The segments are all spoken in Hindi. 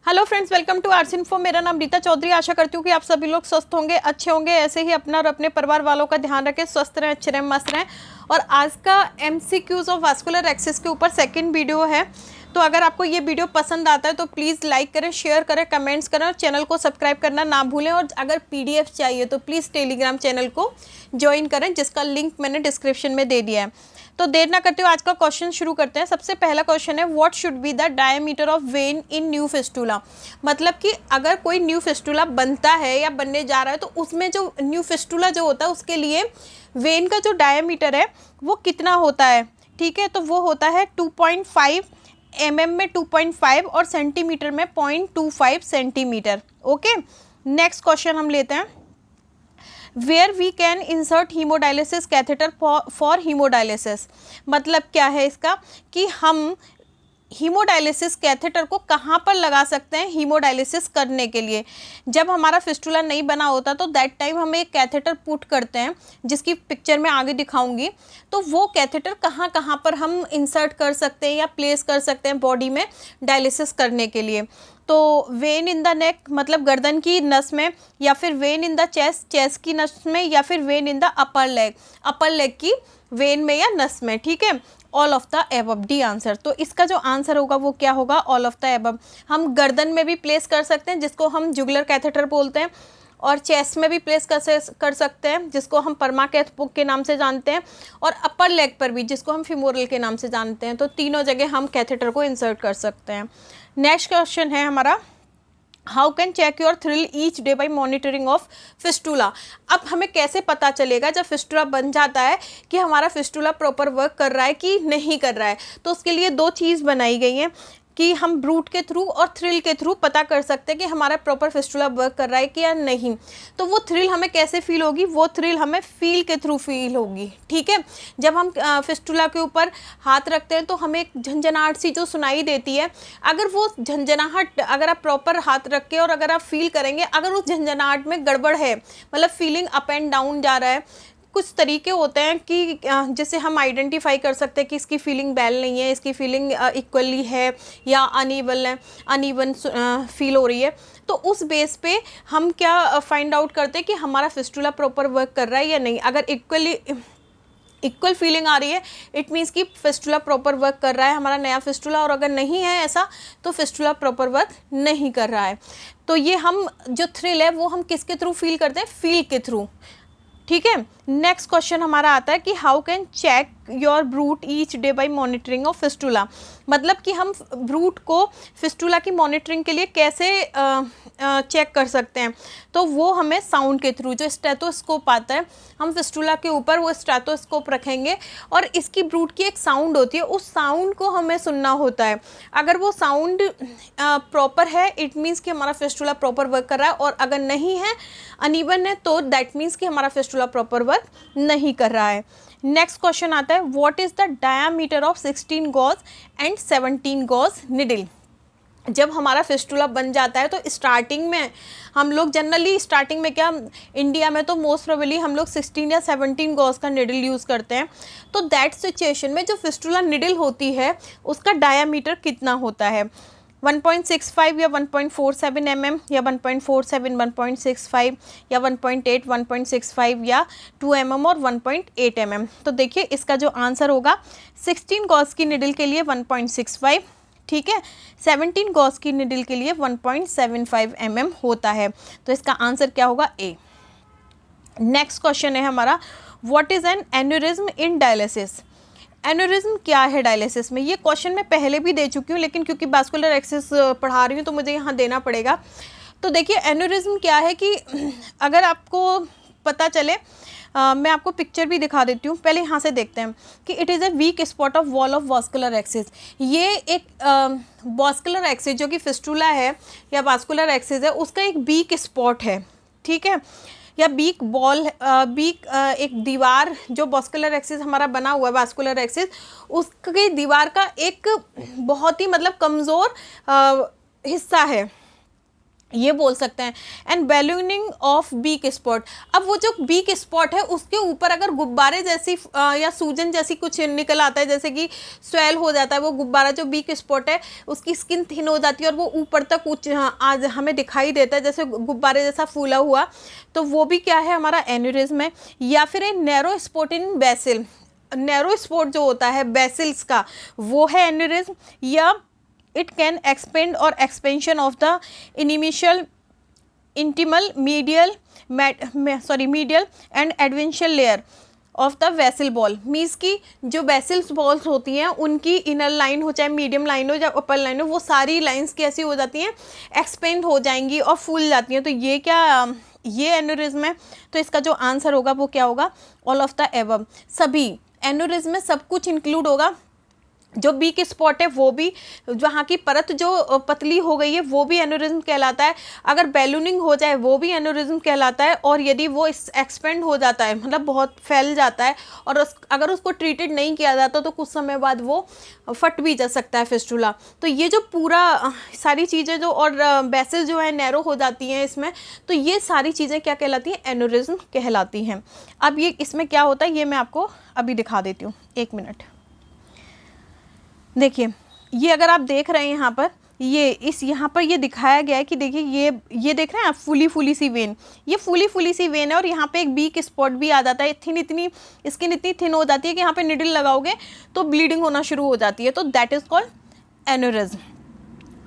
Hello friends, welcome to arts info. मेरा नाम रीता चौधरी। आशा करती हूँ कि आप सभी लोग स्वस्थ होंगे, अच्छे होंगे। ऐसे ही अपना और अपने परिवार वालों का ध्यान रखें, स्वस्थ रहें, अच्छे रहें, मस्त रहें। और आज का एमसीक्यूज ऑफ वास्कुलर एक्सिस के ऊपर सेकंड वीडियो है। तो अगर आपको ये वीडियो पसंद आता है तो प्लीज़ लाइक करें, शेयर करें, कमेंट्स करें और चैनल को सब्सक्राइब करना ना भूलें। और अगर पीडीएफ चाहिए तो प्लीज़ टेलीग्राम चैनल को ज्वाइन करें, जिसका लिंक मैंने डिस्क्रिप्शन में दे दिया है। तो देर ना करते हुए आज का क्वेश्चन शुरू करते हैं। सबसे पहला क्वेश्चन है, what should be the diameter of when in new fistula. मतलब कि अगर कोई न्यू फिस्टुला बनता है या बनने जा रहा है तो उसमें जो न्यू फिस्टुला जो होता है उसके लिए वेन का जो डायमीटर है वो कितना होता है। ठीक है, तो वो होता है 2.5 mm में 2.5 और सेंटीमीटर में 0.25 सेंटीमीटर। ओके, नेक्स्ट क्वेश्चन हम लेते हैं। Where we can insert haemodialysis catheter for haemodialysis. मतलब क्या है इसका कि हम हीमोडायलिसिस कैथेटर को कहाँ पर लगा सकते हैं हीमोडायलिसिस करने के लिए। जब हमारा फिस्टुला नहीं बना होता तो दैट टाइम हम एक कैथेटर पुट करते हैं, जिसकी पिक्चर मैं आगे दिखाऊंगी। तो वो कैथेटर कहाँ कहाँ पर हम इंसर्ट कर सकते हैं या प्लेस कर सकते हैं बॉडी में डायलिसिस करने के लिए। तो वेन इन द नेक मतलब गर्दन की नस में, या फिर when in the chest chest की नस में, या फिर when in the upper leg की वेन में या नस में। ठीक है, all of the above D answer. तो इसका जो आंसर होगा वो क्या होगा, ऑल ऑफ द एबव। हम गर्दन में भी प्लेस कर सकते हैं, जिसको हम जुगलर कैथेटर बोलते हैं, और चेस्ट में भी प्लेस कर सकते हैं, जिसको हम परमा के नाम से जानते हैं, और अपर लेग पर भी, जिसको हम फिमोरल के नाम से जानते हैं। तो तीनों जगह हम कैथेटर को इंसर्ट कर सकते हैं। नेक्स्ट क्वेश्चन है हमारा, how can check your thrill each day by monitoring of fistula. अब हमें कैसे पता चलेगा जब फिस्टुला बन जाता है कि हमारा फिस्टुला प्रॉपर वर्क कर रहा है कि नहीं कर रहा है। तो उसके लिए दो चीज़ बनाई गई हैं कि हम ब्रूट के थ्रू और थ्रिल के थ्रू पता कर सकते हैं कि हमारा प्रॉपर फिस्टुला वर्क कर रहा है कि या नहीं। तो वो थ्रिल हमें कैसे फील होगी, वो थ्रिल हमें फील के थ्रू फील होगी। ठीक है, जब हम फिस्टुला के ऊपर हाथ रखते हैं तो हमें एक झंझनाहट सी जो सुनाई देती है। अगर वो झंझनाहट, अगर आप प्रॉपर हाथ रख के और अगर आप फील करेंगे, अगर उस झंझनाहट में गड़बड़ है, मतलब फीलिंग अप एंड डाउन जा रहा है, कुछ तरीके होते हैं कि जिससे हम आइडेंटिफाई कर सकते हैं कि इसकी फीलिंग बैल नहीं है, इसकी फीलिंग इक्वली है या अनइवन फील हो रही है। तो उस बेस पे हम क्या फाइंड आउट करते हैं कि हमारा फिस्टुला प्रॉपर वर्क कर रहा है या नहीं। अगर इक्वल फीलिंग आ रही है, इट मीन्स कि फिस्टुला प्रॉपर वर्क कर रहा है हमारा नया फिस्टुला, और अगर नहीं है ऐसा तो फिस्टुला प्रॉपर वर्क नहीं कर रहा है। तो ये हम जो थ्रिल है वो हम किसके थ्रू फील करते हैं, फील के थ्रू। ठीक है, नेक्स्ट क्वेश्चन हमारा आता है कि how can check your bruit each day by monitoring of fistula. मतलब कि हम ब्रूट को फिस्टुला की मॉनिटरिंग के लिए कैसे चेक कर सकते हैं। तो वो हमें साउंड के थ्रू, जो स्टेथोस्कोप आता है, हम फिस्टुला के ऊपर वो स्टेथोस्कोप रखेंगे और इसकी ब्रूट की एक साउंड होती है, उस साउंड को हमें सुनना होता है। अगर वो साउंड प्रॉपर है, इट मीन्स कि हमारा फिस्टुला प्रॉपर वर्क कर रहा है, और अगर नहीं है, अनइवन है, तो दैट मीन्स कि हमारा फिस्टुला प्रॉपर वर्क नहीं कर रहा है। नेक्स्ट क्वेश्चन आता है, what is the diameter of 16 gauge and 17 gauge needle. जब हमारा फिस्टुला बन जाता है तो स्टार्टिंग में हम लोग जनरली स्टार्टिंग में क्या, इंडिया में तो मोस्ट प्रोबेबली हम लोग 16 या 17 गॉज का निडल यूज़ करते हैं। तो दैट सिचुएशन में जो फिस्टुला निडल होती है उसका डायामीटर कितना होता है, 1.65 या 1.47 mm या 1.47, 1.65 या 1.8, 1.65 या 2 mm और 1.8 mm। तो देखिए इसका जो आंसर होगा, 16 गॉज की निडल के लिए 1.65, ठीक है, 17 गॉज की निडल के लिए 1.75 mm होता है। तो इसका आंसर क्या होगा, ए। नेक्स्ट क्वेश्चन है हमारा, what is an aneurysm in dialysis. Aneurysm क्या है डायलिसिस में। ये क्वेश्चन मैं पहले भी दे चुकी हूँ, लेकिन क्योंकि वास्कुलर एक्सिस पढ़ा रही हूँ तो मुझे यहाँ देना पड़ेगा। तो देखिए एन्यूरिज्म क्या है कि अगर आपको पता चले, मैं आपको पिक्चर भी दिखा देती हूँ। पहले यहाँ से देखते हैं कि it is a week spot of wall of vascular axis. ये एक वास्कुलर एक्सिस जो कि फिस्टुला है या वास्कुलर एक्सिस है, उसका एक वीक स्पॉट है। ठीक है, या बीक बॉल, एक दीवार जो वास्कुलर एक्सिस हमारा बना हुआ है, वास्कुलर एक्सिस, उसकी दीवार का एक बहुत ही मतलब कमज़ोर हिस्सा है। ये बोल सकते हैं। And ballooning of week spot, अब वो जो वीक स्पॉट है उसके ऊपर अगर गुब्बारे जैसी या सूजन जैसी कुछ निकल आता है, जैसे कि स्वेल हो जाता है वो गुब्बारा, जो वीक स्पॉट है उसकी स्किन थिन हो जाती है और वो ऊपर तक आज हमें दिखाई देता है जैसे गुब्बारे जैसा फूला हुआ, तो वो भी क्या है, हमारा एन्यूरिज्म है। या फिर a narrow spot in BECIL, narrow spot जो होता है बेसिल्स का वो है एन्यूरिज्म। या it can expand or expansion of the initial intimal medial medial and advential layer of the vessel ball, means की जो वेसल्स बॉल्स होती हैं उनकी इनर लाइन हो चाहे मीडियम लाइन हो या अपर लाइन हो, वो सारी लाइंस कैसी हो जाती हैं, एक्सपेंड हो जाएंगी और फूल जाती हैं। तो ये क्या, ये एन्यूरिज्म है। तो इसका जो आंसर होगा वो क्या होगा, ऑल ऑफ द एबव। सभी एन्यूरिज्म में सब कुछ इंक्लूड होगा, जो वीक स्पॉट है वो भी, वहाँ की परत जो पतली हो गई है वो भी एन्यूरिज्म कहलाता है, अगर बैलूनिंग हो जाए वो भी एन्यूरिज्म कहलाता है, और यदि वो एक्सपेंड हो जाता है मतलब बहुत फैल जाता है और अगर उसको ट्रीटेड नहीं किया जाता तो कुछ समय बाद वो फट भी जा सकता है, फिस्टुला। तो ये जो पूरा सारी चीज़ें जो और बेसिल जो है नैरो हो जाती हैं इसमें, तो ये सारी चीज़ें क्या कहलाती हैं, एन्यूरिज्म कहलाती हैं। अब ये इसमें क्या होता है ये मैं आपको अभी दिखा देती हूँ, 1 मिनट। देखिए ये अगर आप देख रहे हैं यहाँ पर, ये इस यहाँ पर ये दिखाया गया है कि देखिए ये देख रहे हैं आप, फूली सी वेन, ये फूली सी वेन है और यहाँ पे एक वीक स्पॉट भी आ जाता है, इतनी स्किन इतनी थिन हो जाती है कि यहाँ पे निडल लगाओगे तो ब्लीडिंग होना शुरू हो जाती है, तो दैट इज कॉल्ड एन्यूरिज्म।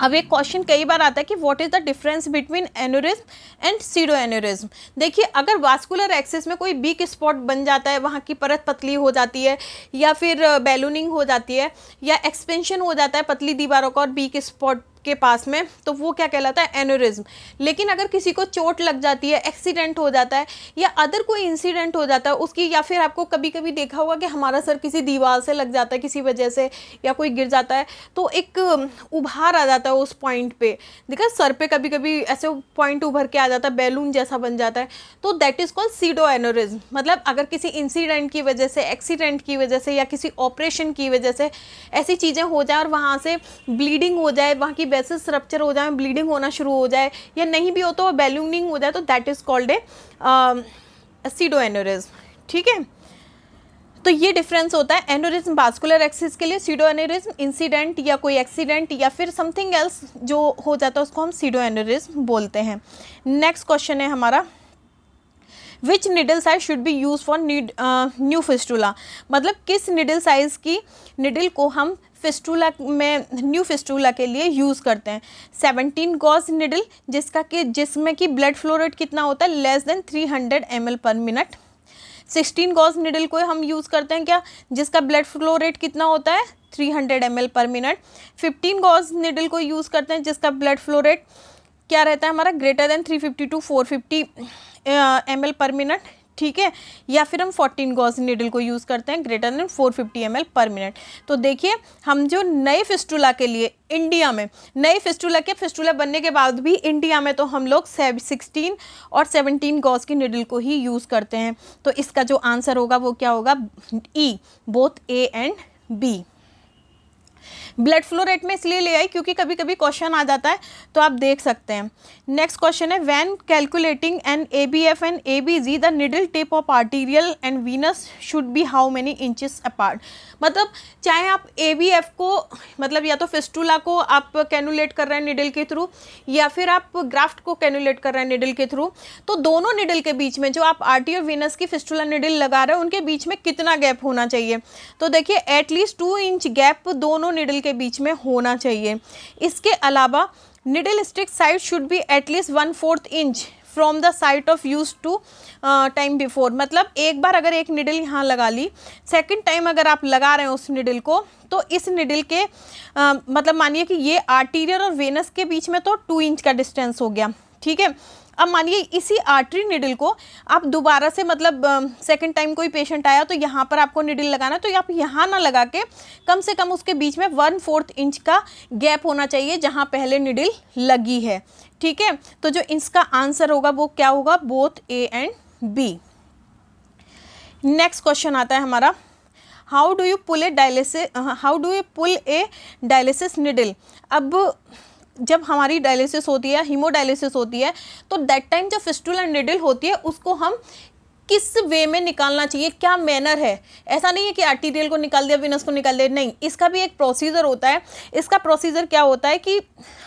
अब एक क्वेश्चन कई बार आता है कि what is the difference between aneurysm and pseudo aneurysm. देखिए अगर वास्कुलर एक्सिस में कोई वीक स्पॉट बन जाता है, वहाँ की परत पतली हो जाती है या फिर बैलूनिंग हो जाती है या एक्सपेंशन हो जाता है पतली दीवारों का और वीक स्पॉट के पास में, तो वो क्या कहलाता है, एन्यूरिज्म। लेकिन अगर किसी को चोट लग जाती है, एक्सीडेंट हो जाता है या अदर कोई इंसिडेंट हो जाता है उसकी, या फिर आपको कभी कभी देखा होगा कि हमारा सर किसी दीवार से लग जाता है किसी वजह से या कोई गिर जाता है तो एक उभार आ जाता है उस पॉइंट पे, देखा सर पे कभी कभी ऐसे पॉइंट उभर के आ जाता है, बैलून जैसा बन जाता है, तो that is called pseudo aneurysm. मतलब अगर किसी इंसिडेंट की वजह से, एक्सीडेंट की वजह से या किसी ऑपरेशन की वजह से ऐसी चीज़ें हो जाए और वहाँ से ब्लीडिंग हो जाए, वहाँ की वेसल्स रप्चर हो जाए, ब्लीडिंग होना शुरू हो जाए, या नहीं भी हो तो बैलूनिंग हो जाए, तो that is called a pseudo aneurysm. ठीक है, तो ये डिफरेंस होता है एन्यूरिज्म वास्कुलर एक्सिस के लिए, सीडो एन्यूरिज्म इंसिडेंट या कोई एक्सीडेंट या फिर समथिंग एल्स जो हो जाता है उसको हम सीडो एन्यूरिज्म बोलते हैं। नेक्स्ट क्वेश्चन है हमारा, which needle size should be use for new fistula, मतलब किस निडल साइज की निडल को हम फिस्टुला में, न्यू फिस्टुला के लिए यूज़ करते हैं। 17 गॉज निडल जिसमें कि ब्लड फ्लो रेट कितना होता है, less than 300 ml per minute. 16 gauge needle को हम यूज़ करते हैं क्या, जिसका ब्लड फ्लो रेट कितना होता है, 300 ml per minute. 15 gauge needle को यूज़ करते हैं जिसका ब्लड फ्लो रेट क्या रहता है हमारा, greater than 350 to 450 ml per minute. ठीक है, या फिर हम 14 गॉज नीडल को यूज़ करते हैं greater than 450 ml per minute. तो देखिए हम जो नए फिस्टुला के लिए इंडिया में, नए फिस्टुला बनने के बाद भी इंडिया में तो हम लोग 16 और 17 गॉज की नीडल को ही यूज़ करते हैं। तो इसका जो आंसर होगा वो क्या होगा, E, both A and B. Blood flow rate में इसलिए ले आई क्योंकि कभी कभी क्वेश्चन आ जाता है तो आप देख सकते हैं। नेक्स्ट क्वेश्चन है, when calculating an ABF and ABG the needle tip of arterial and venous should be how many inches apart. मतलब चाहे आप ABF को, मतलब या तो फिस्टुला को आप कैनुलेट कर रहे हैं निडल के थ्रू या फिर आप ग्राफ्ट को कैनुलेट कर रहे हैं निडल के थ्रू, तो दोनों निडल के बीच में जो आप आर्टी और वीनस की फिस्टुला निडल लगा रहे हैं उनके बीच में कितना गैप होना चाहिए। तो देखिए एटलीस्ट 2 इंच गैप दोनों निडल के बीच में होना चाहिए। इसके अलावा needle stick side should be at least 1/4 inch from the site of use two time before. मतलब एक बार अगर एक निडल यहाँ लगा ली, सेकंड टाइम अगर आप लगा रहे हैं उस निडल को, तो इस निडल के मतलब मानिए कि ये आर्टीरियल और वेनस के बीच में तो 2 इंच का डिस्टेंस हो गया। ठीक है, अब मानिए इसी आर्टरी निडल को आप दोबारा से, मतलब सेकंड टाइम कोई पेशेंट आया तो यहाँ पर आपको निडल लगाना, तो आप यहाँ ना लगा के कम से कम उसके बीच में 1/4 इंच का गैप होना चाहिए जहाँ पहले निडल लगी है। ठीक है, तो जो इसका आंसर होगा वो क्या होगा, both A and B. Next question आता है हमारा, how do you pull a dialysis needle. अब जब हमारी डायलिसिस होती है, हीमोडायलिसिस होती है, तो दैट टाइम जो फिस्टुला निडल होती है उसको हम किस वे में निकालना चाहिए, क्या मैनर है। ऐसा नहीं है कि आर्टीरियल को निकाल दिया, विनस को निकाल दिया, नहीं, इसका भी एक प्रोसीजर होता है। इसका प्रोसीजर क्या होता है कि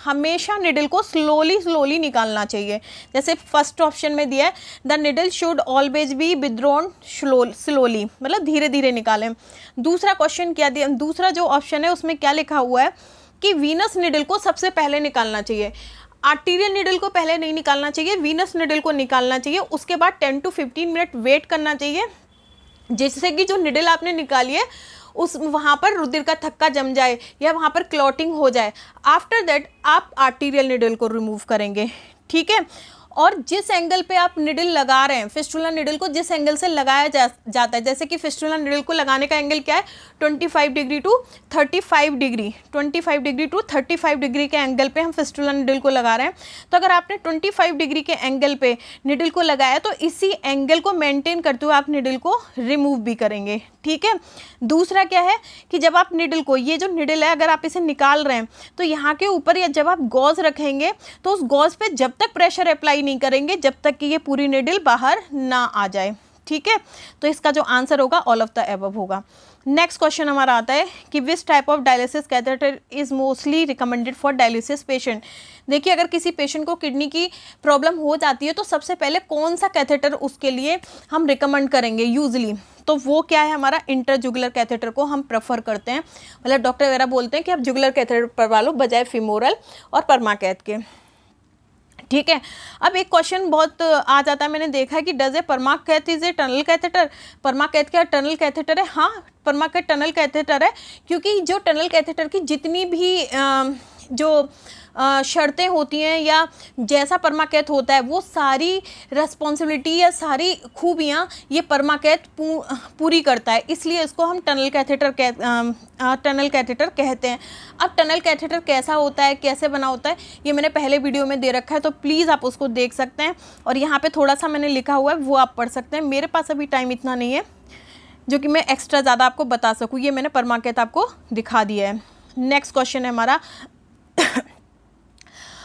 हमेशा निडल को स्लोली निकालना चाहिए। जैसे फर्स्ट ऑप्शन में दिया है, the needle should always be withdrawn slowly, मतलब धीरे धीरे निकालें। दूसरा क्वेश्चन क्या दिया, दूसरा जो ऑप्शन है उसमें क्या लिखा हुआ है कि वीनस निडल को सबसे पहले निकालना चाहिए। आर्टीरियल निडल को पहले नहीं निकालना चाहिए, वीनस निडल को निकालना चाहिए। उसके बाद 10 to 15 मिनट वेट करना चाहिए, जिससे कि जो निडल आपने निकाली है उस वहाँ पर रुधिर का थक्का जम जाए या वहाँ पर क्लॉटिंग हो जाए। आफ्टर दैट आप आर्टीरियल निडल को रिमूव करेंगे, ठीक है। और जिस एंगल पे आप निडल लगा रहे हैं, फिस्टुला निडल को जिस एंगल से लगाया जाता है, जैसे कि फिस्टुला निडल को लगाने का एंगल क्या है, 25 degree to 35 degree, 25 degree to 35 degree के एंगल पे हम फिस्टुला निडल को लगा रहे हैं। तो अगर आपने 25 डिग्री के एंगल पे निडल को लगाया तो इसी एंगल को मेंटेन करते हुए आप निडल को रिमूव भी करेंगे, ठीक है। दूसरा क्या है कि जब आप निडल को, ये जो निडल है अगर आप इसे निकाल रहे हैं तो यहाँ के ऊपर या जब आप गॉज रखेंगे तो उस गॉज पे जब तक प्रेशर अप्लाई नहीं करेंगे जब तक कि ये पूरी निडल बाहर ना आ जाए, ठीक है। तो इसका जो आंसर होगा ऑल ऑफ द एबव होगा। नेक्स्ट क्वेश्चन हमारा आता है कि which type of dialysis catheter is mostly recommended for dialysis patient. देखिए, अगर किसी पेशेंट को किडनी की प्रॉब्लम हो जाती है तो सबसे पहले कौन सा कैथेटर उसके लिए हम रिकमेंड करेंगे यूजली, तो वो क्या है, हमारा इंटरजुगुलर कैथेटर को हम प्रेफर करते हैं। मतलब डॉक्टर वगैरह बोलते हैं कि आप जुगुलर कैथेटर करवा लो बजाय फीमोरल और परमाकैथ के, ठीक है। अब एक क्वेश्चन बहुत आ जाता है, मैंने देखा है कि does a permacath is a tunnel catheter. Permacath क्या टनल कैथेटर है? हाँ, परमाकैथ टनल कैथेटर है, क्योंकि जो टनल कैथेटर की जितनी भी जो शर्तें होती हैं या जैसा परमाकैथ होता है वो सारी रिस्पॉन्सिबिलिटी या सारी खूबियाँ ये परमाकैथ पूरी करता है, इसलिए इसको हम टनल कैथेटर कहते हैं। अब टनल कैथेटर कैसा होता है, कैसे बना होता है, ये मैंने पहले वीडियो में दे रखा है, तो प्लीज़ आप उसको देख सकते हैं। और यहाँ पे थोड़ा सा मैंने लिखा हुआ है वो आप पढ़ सकते हैं। मेरे पास अभी टाइम इतना नहीं है जो कि मैं एक्स्ट्रा ज़्यादा आपको बता सकूँ, ये मैंने परमाकैथ आपको दिखा दिया है। नेक्स्ट क्वेश्चन है हमारा,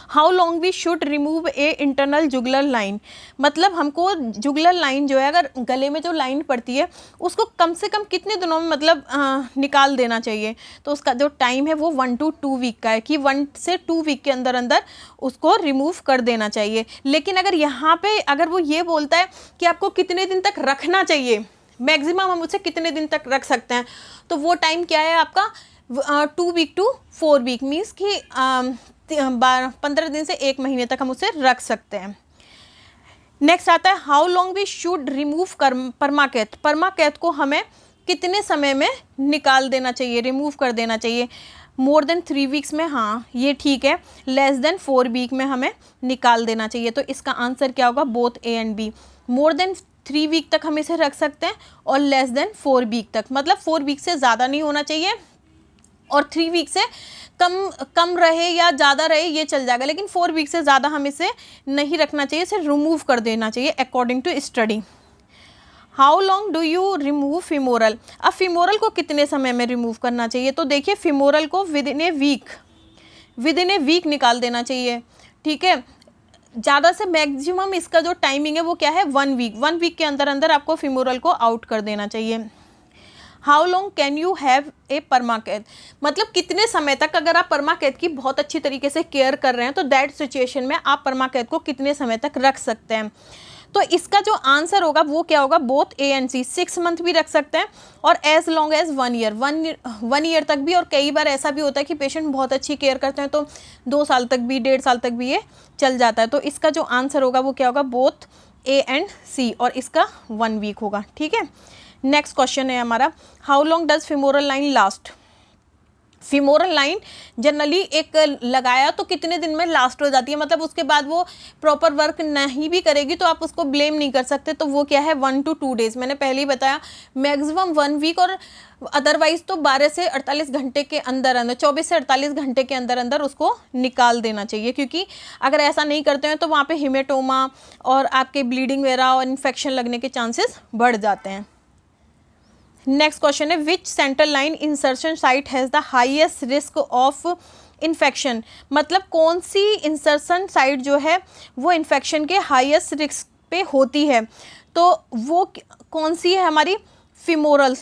how long we should remove a internal jugular line. मतलब हमको जुगुलर लाइन जो है, अगर गले में जो लाइन पड़ती है उसको कम से कम कितने दिनों में मतलब निकाल देना चाहिए। तो उसका जो टाइम है वो 1 to 2 वीक का है, कि 1 से 2 वीक के अंदर अंदर उसको रिमूव कर देना चाहिए। लेकिन अगर यहाँ पे अगर वो ये बोलता है कि आपको कितने दिन तक रखना चाहिए, मैक्सिमम हम उसे कितने दिन तक रख सकते हैं, तो वो टाइम क्या है आपका 2 वीक टू 4 वीक, मीन्स कि 15 दिन से 1 महीने तक हम उसे रख सकते हैं। नेक्स्ट आता है, how long we should remove permacath. Permacath को हमें कितने समय में निकाल देना चाहिए, रिमूव कर देना चाहिए। मोर देन 3 वीक्स में, हाँ ये ठीक है। लेस देन 4 वीक में हमें निकाल देना चाहिए। तो इसका आंसर क्या होगा, both A and B. More than 3 week तक हम इसे रख सकते हैं और लेस देन 4 वीक तक, मतलब 4 वीक से ज़्यादा नहीं होना चाहिए और 3 वीक से कम रहे या ज़्यादा रहे ये चल जाएगा, लेकिन 4 वीक से ज़्यादा हम इसे नहीं रखना चाहिए, इसे रिमूव कर देना चाहिए according to study. How long do you remove femoral. अब फीमोरल को कितने समय में रिमूव करना चाहिए, तो देखिए फीमोरल को विद इन ए वीक निकाल देना चाहिए, ठीक है। ज़्यादा से मैक्सिमम इसका जो टाइमिंग है वो क्या है, 1 वीक। 1 वीक के अंदर अंदर आपको फीमोरल को आउट कर देना चाहिए। How long can you have a permacath, मतलब कितने समय तक, अगर आप परमाकैथ की बहुत अच्छी तरीके से केयर कर रहे हैं तो दैट सिचुएशन में आप परमाकैथ को कितने समय तक रख सकते हैं। तो इसका जो आंसर होगा वो क्या होगा, both A and C. 6 month भी रख सकते हैं और as long as 1 year, 1 year तक भी। और कई बार ऐसा भी होता है कि पेशेंट बहुत अच्छी केयर करते हैं तो 2 साल तक भी, 1.5 साल तक भी ये चल जाता है। तो इसका जो आंसर होगा वो क्या होगा, बोथ ए एंड सी, और इसका 1 वीक होगा, ठीक है। नेक्स्ट क्वेश्चन है हमारा, how long does femoral line last. Femoral line generally एक लगाया तो कितने दिन में लास्ट हो जाती है, मतलब उसके बाद वो प्रॉपर वर्क नहीं भी करेगी तो आप उसको ब्लेम नहीं कर सकते। तो वो क्या है, 1 to 2 डेज, मैंने पहले ही बताया। मैक्सिमम 1 वीक और अदरवाइज तो 12 से 48 घंटे के अंदर अंदर, 24 से 48 घंटे के अंदर अंदर उसको निकाल देना चाहिए, क्योंकि अगर ऐसा नहीं करते हैं तो वहाँ पे हिमेटोमा और आपके ब्लीडिंग वगैरह और इन्फेक्शन लगने के चांसेस बढ़ जाते हैं। नेक्स्ट क्वेश्चन है, which central line insertion site has the highest risk of infection, मतलब कौन सी इंसर्शन साइट जो है वो इन्फेक्शन के हाईएस्ट रिस्क पे होती है, तो वो कौन सी है हमारी, फीमोरल।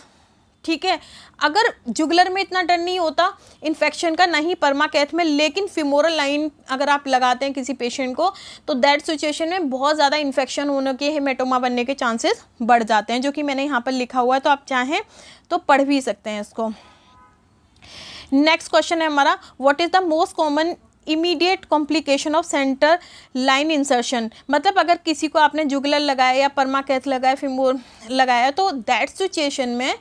ठीक है, अगर जुगलर में इतना डर नहीं होता इन्फेक्शन का, नहीं पर्माकैथ में, लेकिन फीमोरल लाइन अगर आप लगाते हैं किसी पेशेंट को तो दैट सिचुएशन में बहुत ज़्यादा इन्फेक्शन होने के, हेमेटोमा बनने के चांसेस बढ़ जाते हैं, जो कि मैंने यहाँ पर लिखा हुआ है, तो आप चाहें तो पढ़ भी सकते हैं इसको। नेक्स्ट क्वेश्चन है हमारा, what is the most common immediate complication of centre line insertion, मतलब अगर किसी को आपने जुगलर लगाया या पर्माकैथ लगाया, फीमोर लगाया, तो दैट सिचुएशन में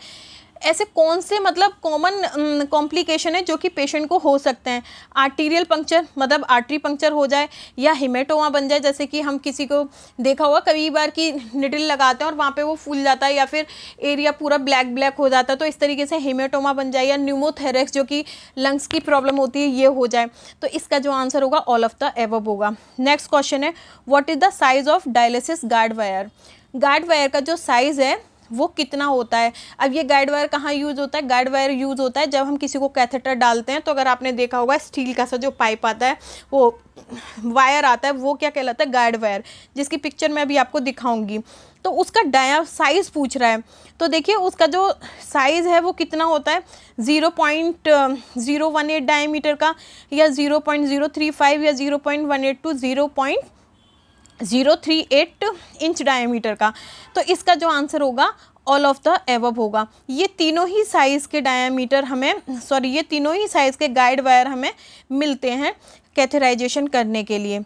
ऐसे कौन से मतलब कॉमन कॉम्प्लिकेशन है जो कि पेशेंट को हो सकते हैं। आर्टीरियल पंक्चर, मतलब आर्टरी पंक्चर हो जाए, या हेमेटोमा बन जाए, जैसे कि हम किसी को देखा होगा कई बार कि निडल लगाते हैं और वहाँ पे वो फूल जाता है या फिर एरिया पूरा ब्लैक ब्लैक हो जाता है, तो इस तरीके से हेमेटोमा बन जाए, या न्यूमोथेरेक्स जो कि लंग्स की प्रॉब्लम होती है ये हो जाए, तो इसका जो आंसर होगा ऑल ऑफ द एबव होगा। नेक्स्ट क्वेश्चन है, what is the size of dialysis guide wire, guide wire का जो साइज़ है वो कितना होता है। अब ये गाइड वायर कहाँ यूज़ होता है, गाइड वायर यूज़ होता है जब हम किसी को कैथेटर डालते हैं, तो अगर आपने देखा होगा स्टील का सा जो पाइप आता है, वो वायर आता है, वो क्या कहलाता है, गाइड वायर, जिसकी पिक्चर मैं अभी आपको दिखाऊंगी। तो उसका डाया साइज़ पूछ रहा है, तो देखिए उसका जो साइज़ है वो कितना होता है, 0.018 डायमीटर का, या 0.035, या 0.18 टू 0.038 इंच डायमीटर का, तो इसका जो आंसर होगा ऑल ऑफ द एबव होगा। ये तीनों ही साइज़ के डायमीटर हमें, ये तीनों ही साइज़ के गाइड वायर हमें मिलते हैं कैथेराइजेशन करने के लिए।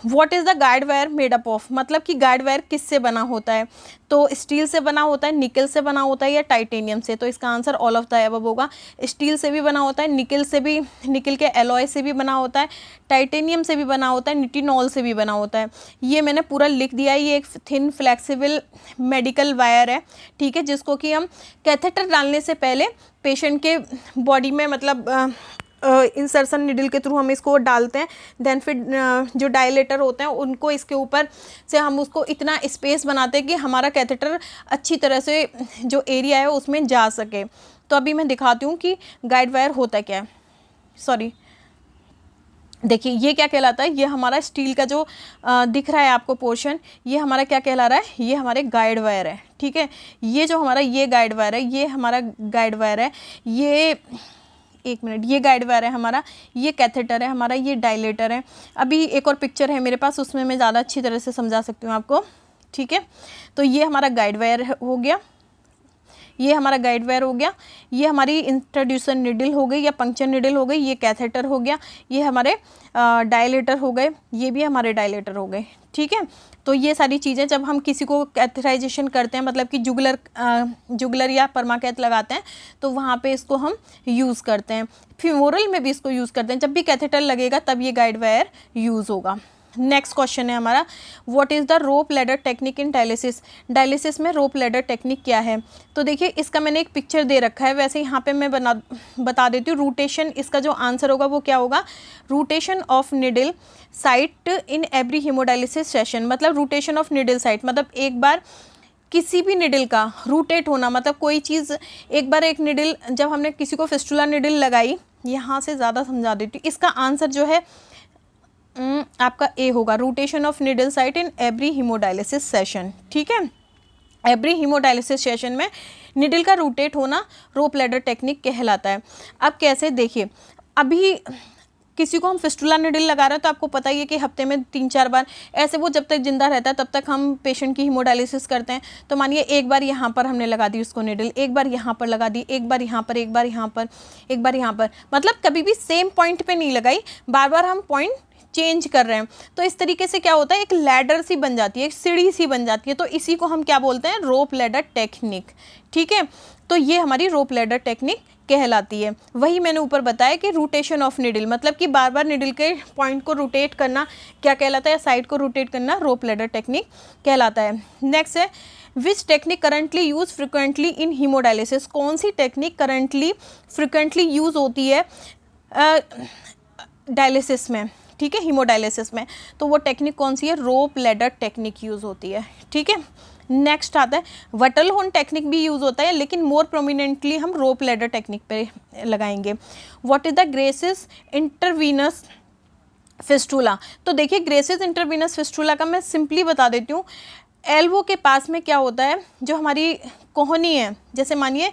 What is the guide wire made up of, मतलब कि गाइड वायर किससे बना होता है, तो स्टील से बना होता है, निकल से बना होता है, या टाइटेनियम से, तो इसका answer all of the above होगा। स्टील से भी बना होता है, निकल से भी, निकल के एलॉय से भी बना होता है, टाइटेनियम से भी बना होता है, निटिनॉल से भी बना होता है। ये मैंने पूरा लिख दिया है, ये एक थिन फ्लेक्सिबल मेडिकल वायर है, ठीक है, जिसको कि हम कैथेटर डालने से पहले पेशेंट के बॉडी में, मतलब इंसर्शन निडल के थ्रू हम इसको डालते हैं, देन फिर जो डायलेटर होते हैं उनको इसके ऊपर से हम उसको इतना स्पेस बनाते हैं कि हमारा कैथेटर अच्छी तरह से जो एरिया है उसमें जा सके। तो अभी मैं दिखाती हूँ कि गाइड वायर होता क्या है। देखिए ये क्या कहलाता है, ये हमारा स्टील का जो दिख रहा है आपको पोर्शन, ये हमारा क्या कहला रहा है, ये हमारे गाइड वायर है, ठीक है। ये जो हमारा ये गाइड वायर है, ये हमारा गाइड वायर है, ये एक मिनट, ये गाइड वायर है हमारा, ये कैथेटर है हमारा, ये डायलेटर है। अभी एक और पिक्चर है मेरे पास, उसमें मैं ज़्यादा अच्छी तरह से समझा सकती हूँ आपको, ठीक है। तो ये हमारा गाइड वायर हो गया, ये हमारा गाइड वायर हो गया, ये हमारी इंट्रोड्यूसर निडल हो गई या पंक्चर निडल हो गई, ये कैथेटर हो गया, ये हमारे डायलेटर हो गए, ये भी हमारे डायलेटर हो गए, ठीक है। तो ये सारी चीज़ें जब हम किसी को कैथेराइजेशन करते हैं, मतलब कि जुगलर या पर्माकैथ लगाते हैं, तो वहाँ पे इसको हम यूज़ करते हैं। फीमोरल में भी इसको यूज़ करते हैं, जब भी कैथेटर लगेगा तब ये गाइड वायर यूज़ होगा। नेक्स्ट क्वेश्चन है हमारा, what is the rope ladder technique in dialysis, dialysis में रोप लैडर टेक्निक क्या है। तो देखिए इसका मैंने एक पिक्चर दे रखा है, वैसे यहाँ पे मैं बता देती हूँ। रूटेशन, इसका जो आंसर होगा वो क्या होगा, rotation of needle site in every hemodialysis session, मतलब रूटेशन ऑफ निडल साइट, मतलब एक बार किसी भी निडल का रूटेट होना, मतलब कोई चीज़ एक बार, एक निडल जब हमने किसी को फिस्टुला निडल लगाई, यहाँ से ज़्यादा समझा देती हूँ, इसका आंसर जो है आपका ए होगा, rotation of needle site in every hemodialysis session, ठीक है। एवरी हीमोडायलिसिस सेशन में निडल का रोटेट होना रोप लैडर टेक्निक कहलाता है। अब कैसे, देखिए अभी किसी को हम फिस्टुला निडल लगा रहे हैं तो आपको पता ही है कि हफ्ते में 3-4 बार ऐसे वो जब तक जिंदा रहता है तब तक हम पेशेंट की हीमोडायलिसिस करते हैं। तो मानिए एक बार यहाँ पर हमने लगा दी उसको निडल, एक बार यहाँ पर लगा दी, एक बार यहाँ पर, एक बार यहाँ पर, एक बार यहाँ पर, मतलब कभी भी सेम पॉइंट पे नहीं लगाई, बार बार हम पॉइंट चेंज कर रहे हैं। तो इस तरीके से क्या होता है, एक लैडर सी बन जाती है, एक सीढ़ी सी बन जाती है। तो इसी को हम क्या बोलते हैं, रोप लैडर टेक्निक, ठीक है। तो ये हमारी रोप लैडर टेक्निक कहलाती है। वही मैंने ऊपर बताया कि रोटेशन ऑफ निडल, मतलब कि बार बार निडल के पॉइंट को रोटेट करना क्या कहलाता है, साइड को रोटेट करना रोप लैडर टेक्निक कहलाता है। नेक्स्ट है, which technique currently use frequently in haemodialysis, कौन सी टेक्निक करंटली फ्रिक्वेंटली यूज होती है डायलिसिस में। ठीक है, हीमोडायलिसिस में। तो वो टेक्निक कौन सी है? रोप लैडर टेक्निक यूज़ होती है, ठीक है। नेक्स्ट आता है वटलहोर्न टेक्निक भी यूज़ होता है, लेकिन मोर प्रोमिनेंटली हम रोप लैडर टेक्निक पे लगाएंगे। What is the Gracz intravenous fistula? तो देखिए ग्रेसिस इंटरवीनस फिस्टूला का मैं सिंपली बता देती हूँ। एल्बो के पास में क्या होता है, जो हमारी कोहनी है, जैसे मानिए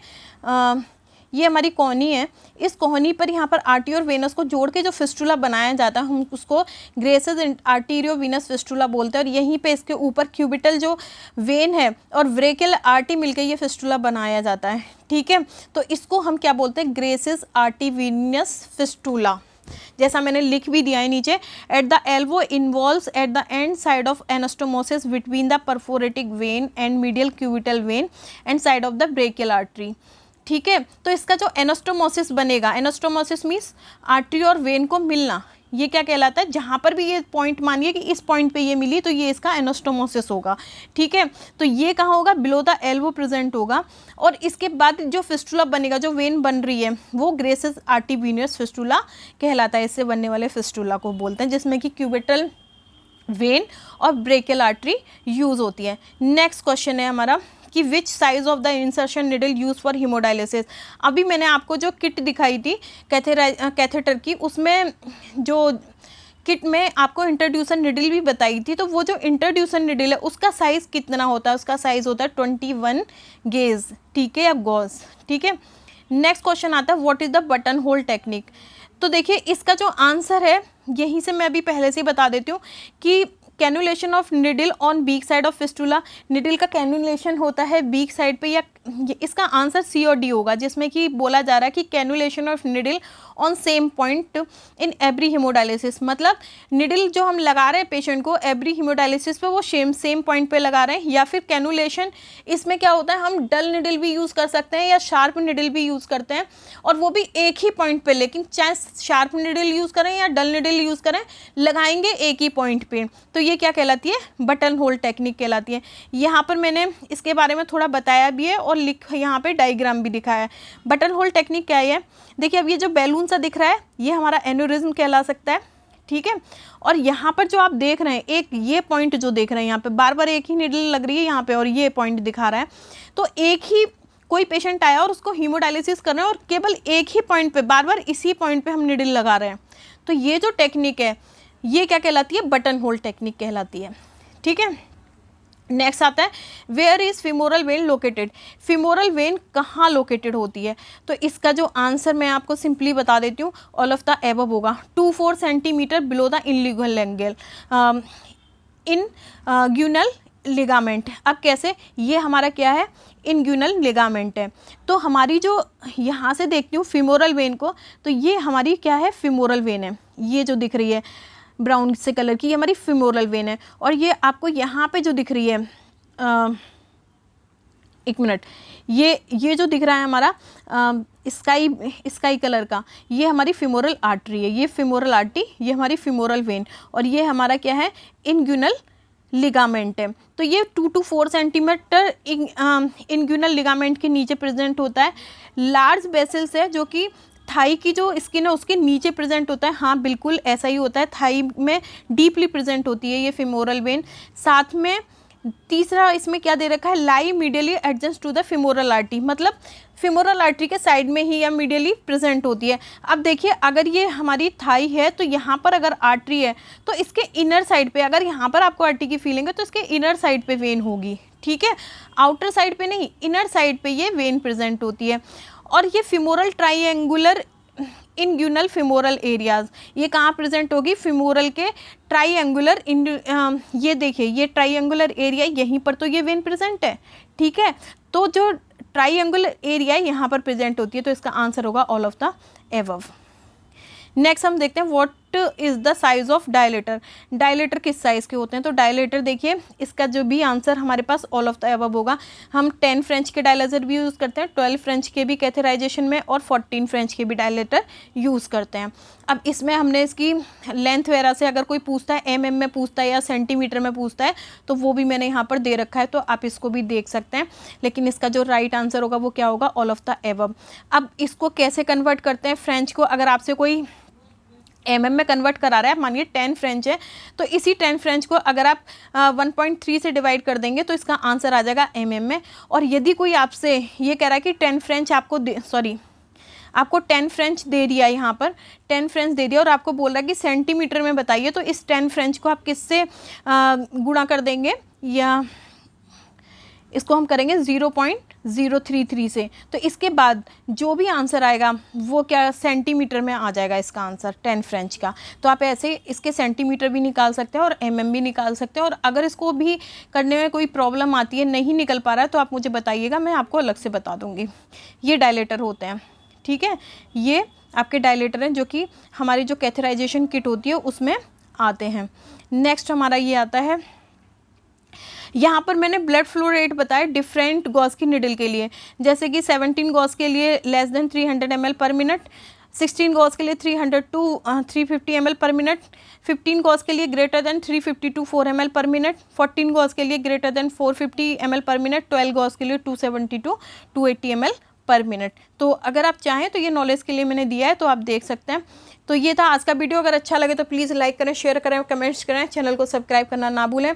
ये हमारी कोहनी है, इस कोहनी पर यहाँ पर आर्टरी और वेनस को जोड़ के जो फिस्टूला बनाया जाता है, हम उसको ग्रेसिस आर्टीरियो वीनस फिस्टूला बोलते हैं। और यहीं पे इसके ऊपर क्यूबिटल जो वेन है और ब्रेकियल आर्टरी मिलकर ये फिस्टूला बनाया जाता है, ठीक है। तो इसको हम क्या बोलते हैं? Gracz arteriovenous fistula. जैसा मैंने लिख भी दिया है नीचे, at the elbow involves at the end side of anastomosis between the perforating vein and medial cubital vein end side of the brachial artery, ठीक है। तो इसका जो एनास्टोमोसिस बनेगा, एनास्टोमोसिस मीन्स आर्टरी और वेन को मिलना, ये क्या कहलाता है? जहाँ पर भी ये पॉइंट मानिए कि इस पॉइंट पे ये मिली तो ये इसका एनास्टोमोसिस होगा, ठीक है। तो ये कहाँ होगा? बिलो द एल्बो प्रेजेंट होगा। और इसके बाद जो फिस्टूला बनेगा, जो वेन बन रही है, वो ग्रेसिस आर्टीवीनियस फिस्टूला कहलाता है। इससे बनने वाले फिस्टूला को बोलते हैं, जिसमें कि क्यूबिटल वेन और ब्रेकियल आर्टरी यूज होती है। नेक्स्ट क्वेश्चन है हमारा कि which size of the insertion needle use for hemodialysis. अभी मैंने आपको जो किट दिखाई थी कैथेटर की, उसमें जो किट में आपको इंट्रोड्यूसर निडल भी बताई थी, तो वो जो इंट्रोड्यूसर निडल है उसका साइज़ कितना होता है? उसका साइज़ होता है 21 गेज, ठीक है, या गॉज, ठीक है। नेक्स्ट क्वेश्चन आता है what is the button whole technique. तो देखिए इसका जो आंसर है, यहीं से मैं अभी पहले से ही बता देती हूँ कि cannulation of needle on beak side of fistula, needle का कैनुलेशन होता है बीक साइड पे, या इसका आंसर सी और डी होगा, जिसमें कि बोला जा रहा है कि cannulation of needle on same point in every haemodialysis. मतलब निडल जो हम लगा रहे हैं पेशेंट को एवरी हीमोडायलिसिस पे, वो सेम पॉइंट पे लगा रहे हैं। या फिर कैनुलेशन, इसमें क्या होता है, हम डल निडल भी यूज़ कर सकते हैं या शार्प निडल भी यूज़ करते हैं, और वो भी एक ही पॉइंट पे, लेकिन चाहे शार्प निडल यूज़ करें या डल निडल यूज़ करें, लगाएंगे एक ही पॉइंट पे। तो ये क्या कहलाती है? बटन होल टेक्निक कहलाती है। यहाँ पर मैंने इसके बारे में थोड़ा बताया भी है और यहाँ पे डायग्राम भी दिखाया है। बटन होल टेक्निक क्या है? देखिए अब ये जो बैलून सा दिख रहा है, ये हमारा एन्यूरिज्म कहला सकता है, ठीक है। और यहाँ पर जो आप देख रहे हैं, एक ये पॉइंट जो देख रहे हैं यहाँ पे, बार बार एक ही निडल लग रही है यहाँ पे और ये पॉइंट दिखा रहा है। तो एक ही कोई पेशेंट आया और उसको हीमोडायलिसिस कर रहे हैं और केवल एक ही पॉइंट पे, बार बार इसी पॉइंट पे हम निडल लगा रहे हैं। तो ये जो टेक्निक है, ये क्या कहलाती है? बटन होल टेक्निक कहलाती है, ठीक है। नेक्स्ट आता है where is femoral vein located. Femoral vein कहाँ लोकेटेड होती है? तो इसका जो आंसर मैं आपको सिंपली बता देती हूँ, ऑल ऑफ द एबव होगा। 2-4 centimeter below the inguinal angle inguinal ligament. अब कैसे? ये हमारा क्या है? इनग्यूनल लिगामेंट है। तो हमारी जो यहाँ से देखती हूँ फिमोरल वेन को, तो ये हमारी क्या है? फिमोरल वेन है। ये जो दिख रही है ब्राउन से कलर की, ये हमारी फिमोरल वेन है। और ये आपको यहाँ पे जो दिख रही है, एक मिनट, ये जो दिख रहा है हमारा स्काई कलर का, ये हमारी फिमोरल आर्टरी है। ये फिमोरल आर्टरी, ये हमारी फिमोरल वेन, और ये हमारा क्या है? इनग्यूनल लिगामेंट है। तो ये 2-4 सेंटीमीटर इनग्यूनल लिगामेंट के नीचे प्रेजेंट होता है। लार्ज बेसल्स है, जो कि थाई की जो स्किन है उसके नीचे प्रेजेंट होता है। हाँ बिल्कुल ऐसा ही होता है, थाई में डीपली प्रेजेंट होती है ये फिमोरल वेन। साथ में तीसरा इसमें क्या दे रखा है? Lie medially adjust to the femoral artery, मतलब फिमोरल आर्टरी के साइड में ही या मीडियली प्रेजेंट होती है। अब देखिए अगर ये हमारी थाई है, तो यहाँ पर अगर आर्टरी है तो इसके इनर साइड पे, अगर यहाँ पर आपको आर्टरी की फीलिंग है तो इसके इनर साइड पे वेन होगी, ठीक है, आउटर साइड पे नहीं, इनर साइड पे ये वेन प्रेजेंट होती है। और ये फिमोरल ट्राइएंगुलर इनग्यूनल फिमोरल एरियाज, ये कहाँ प्रेजेंट होगी? फिमोरल के ट्राइएंगुलर ये देखिए ये ट्राइएंगुलर एरिया, यहीं पर तो ये वेन प्रेजेंट है, ठीक है। तो जो ट्राइएंगुलर एरिया यहाँ पर प्रेजेंट होती है, तो इसका आंसर होगा all of the above. Next हम देखते हैं what is the size of dilator. Dilator किस साइज़ के होते हैं? तो डायलेटर देखिए, इसका जो भी आंसर हमारे पास ऑल ऑफ द अबव होगा। हम 10 फ्रेंच के डायलेटर भी यूज़ करते हैं, 12 फ्रेंच के भी कैथेराइजेशन में, और 14 फ्रेंच के भी डायलेटर यूज़ करते हैं। अब इसमें हमने इसकी लेंथ वगैरह से अगर कोई पूछता है, mm में पूछता है या सेंटीमीटर में पूछता है, तो वो भी मैंने यहाँ पर दे रखा है, तो आप इसको भी देख सकते हैं। लेकिन इसका जो राइट आंसर होगा वो क्या होगा? All of the above. अब इसको कैसे कन्वर्ट करते हैं फ्रेंच को? अगर आपसे कोई mm में कन्वर्ट करा रहा है। मानिए 10 फ्रेंच है, तो इसी 10 फ्रेंच को अगर आप 1.3 से डिवाइड कर देंगे तो इसका आंसर आ जाएगा mm में। और यदि कोई आपसे ये कह रहा है कि 10 फ्रेंच आपको आपको 10 फ्रेंच दे दिया, यहाँ पर 10 फ्रेंच दे दिया और आपको बोल रहा है कि सेंटीमीटर में बताइए, तो इस 10 फ्रेंच को आप किससे गुणा कर देंगे, या इसको हम करेंगे 0.033 से। तो इसके बाद जो भी आंसर आएगा वो क्या सेंटीमीटर में आ जाएगा इसका आंसर 10 फ्रेंच का। तो आप ऐसे इसके सेंटीमीटर भी निकाल सकते हैं और mm भी निकाल सकते हैं। और अगर इसको भी करने में कोई प्रॉब्लम आती है, नहीं निकल पा रहा है, तो आप मुझे बताइएगा, मैं आपको अलग से बता दूँगी। ये डायलेटर होते हैं, ठीक है, ये आपके डायलेटर हैं जो कि हमारी जो कैथेराइजेशन किट होती है उसमें आते हैं। नेक्स्ट हमारा ये आता है, यहाँ पर मैंने ब्लड फ्लो रेट बताया डिफरेंट गॉस की निडल के लिए, जैसे कि 17 गॉस के लिए less than 300 ml per minute, 16 Gauss के लिए 300 to 350 ml per minute, 15 Gauss के लिए greater than 350 to 4 ml per minute, 14 Gauss के लिए greater than 450 ml per minute, 12 Gauss के लिए 270 to 280 ml पर मिनट। तो अगर आप चाहें तो ये नॉलेज के लिए मैंने दिया है, तो आप देख सकते हैं। तो ये था आज का वीडियो। अगर अच्छा लगे तो प्लीज़ लाइक करें, शेयर करें, कमेंट्स करें, चैनल को सब्सक्राइब करना ना भूलें।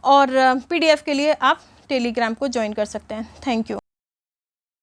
और PDF के लिए आप टेलीग्राम को ज्वाइन कर सकते हैं। Thank you.